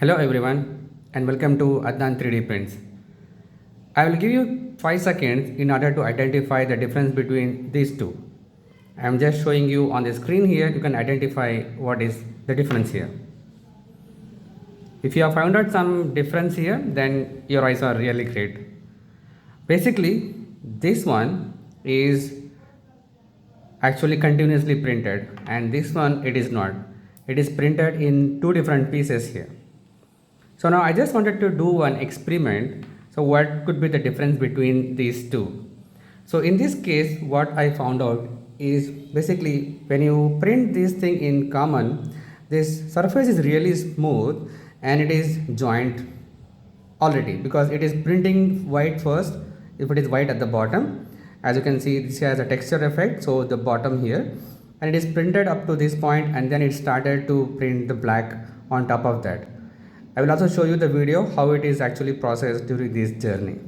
Hello everyone and welcome to Adnan 3D Prints. I will give you 5 seconds in order to identify the difference between these two. I am just showing you on the screen here, you can identify what is the difference here. If you have found out some difference here, then your eyes are really great. Basically, this one is actually continuously printed and this one it is not. It is printed in two different pieces here. So now I just wanted to do an experiment. So what could be the difference between these two? So in this case, what I found out is basically when you print this thing in common, this surface is really smooth and it is joint already because it is printing white first. If it is white at the bottom, as you can see, this has a texture effect. So the bottom here, and it is printed up to this point and then it started to print the black on top of that. I will also show you the video how it is actually processed during this journey.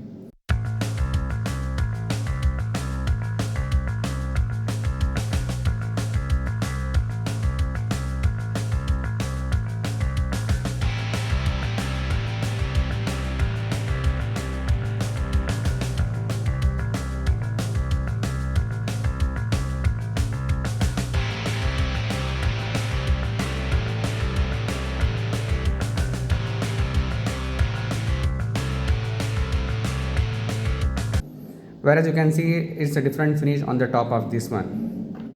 Whereas you can see it's a different finish on the top of this one.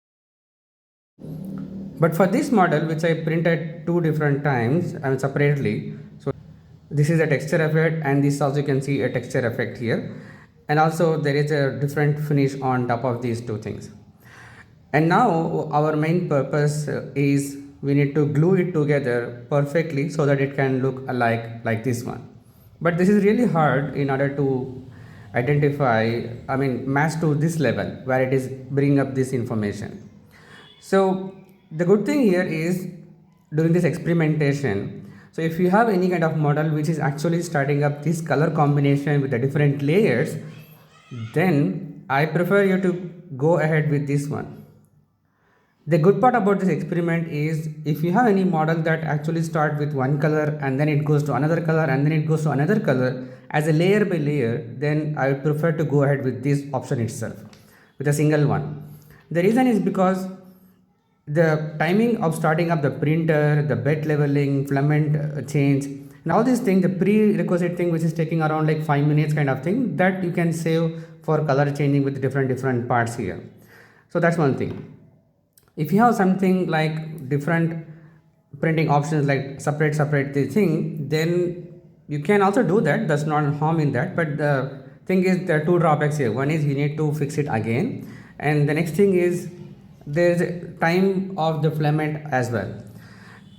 But for this model which I printed two different times and separately, so this is a texture effect and this also you can see a texture effect here, and also there is a different finish on top of these two things. And now our main purpose is we need to glue it together perfectly so that it can look alike like this one. But this is really hard in order to identify, match to this level where it is bringing up this information. So the good thing here is during this experimentation, so if you have any kind of model which is actually starting up this color combination with the different layers, then I prefer you to go ahead with this one. The good part about this experiment is if you have any model that actually start with one color and then it goes to another color and then it goes to another color as a layer by layer, then I would prefer to go ahead with this option itself with a single one. The reason is because the timing of starting up the printer, the bed leveling, filament change, and all these things, the prerequisite thing which is taking around like 5 minutes kind of thing, that you can save for color changing with different parts here. So that's one thing. If you have something like different printing options like separate the thing, then you can also do that. That's not harm in that. But the thing is, there are two drawbacks here. One is you need to fix it again, and the next thing is there's a time of the filament as well.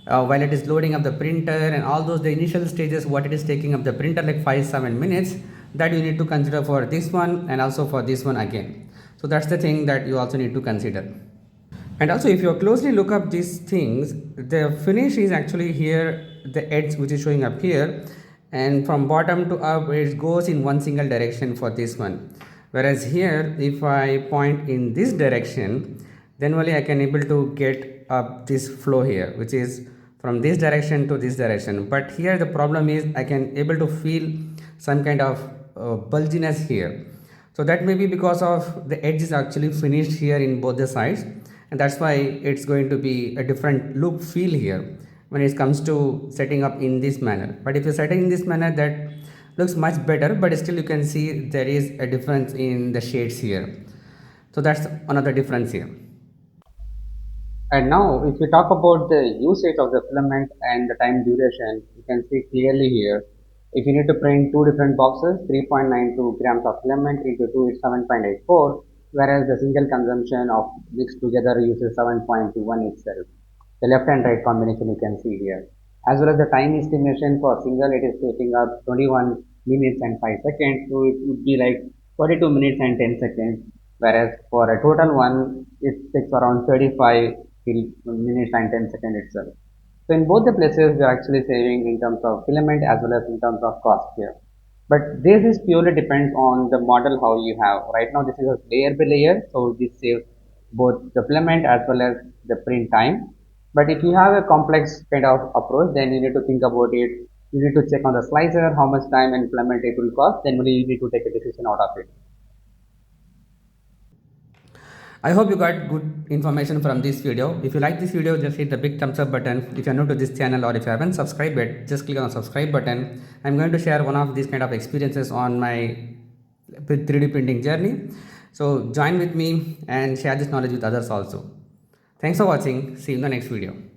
While it is loading up the printer and all those the initial stages, what it is taking up the printer like 5-7 minutes, that you need to consider for this one and also for this one again. So that's the thing that you also need to consider. And also if you closely look up these things, the finish is actually here, the edge which is showing up here, and from bottom to up it goes in one single direction for this one. Whereas here if I point in this direction, then only I can able to get up this flow here, which is from this direction to this direction. But here the problem is I can able to feel some kind of bulginess here. So that may be because of the edge is actually finished here in both the sides, and that's why it's going to be a different look feel here when it comes to setting up in this manner. But if you set it in this manner, that looks much better, but still you can see there is a difference in the shades here. So that's another difference here. And now if we talk about the usage of the filament and the time duration, you can see clearly here. If you need to print two different boxes, 3.92 grams of filament into 2 is 7.84, whereas the single consumption of mixed together uses 7.21 itself. The left and right combination you can see here. As well as the time estimation for single, it is taking up 21 minutes and 5 seconds, so it would be like 42 minutes and 10 seconds, whereas for a total one, it takes around 35 minutes and 10 seconds itself. So in both the places, we are actually saving in terms of filament as well as in terms of cost here. But this is purely depends on the model how you have. Right now, this is a layer by layer, so this saves both the filament as well as the print time. But if you have a complex kind of approach, then you need to think about it. You need to check on the slicer, how much time and filament it will cost. Then only you need to take a decision out of it. I hope you got good information from this video. If you like this video, just hit the big thumbs up button. If you're new to this channel or if you haven't subscribed yet, just click on the subscribe button. I'm going to share one of these kind of experiences on my 3D printing journey. So join with me and share this knowledge with others also. Thanks for watching. See you in the next video.